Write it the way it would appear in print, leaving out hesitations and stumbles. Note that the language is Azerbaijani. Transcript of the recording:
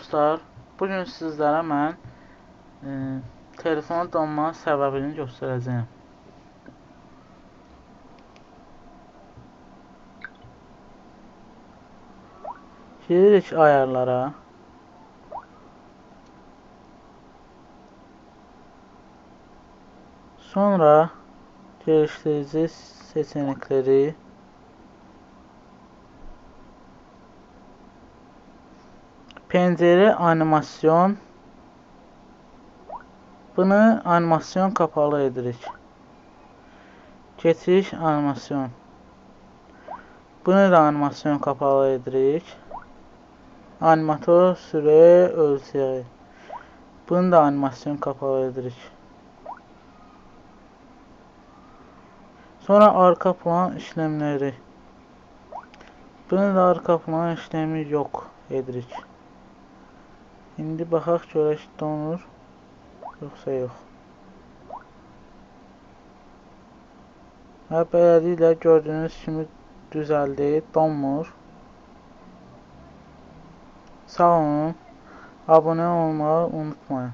dostlar, bugün sizlərə mən telefonun donma səbəbini göstərəcəyim. Giririk ayarlara. Sonra geliştirici seçenekleri pencere animasyon. Bunu animasyon kapalı edirik. Geçiş animasyon. Bunu da animasyon kapalı edirik. Animator süre ölçeği. Bunu da animasyon kapalı edirik. Sonra arka plan işlemleri. Bunu da arka plan işlemi yok edirik. İndi baxaq görək donur yoxsa yox. Beləliklə gördüyünüz kimi düzəldi, donmur. Sağ olun, abunə olmağı unutmayın.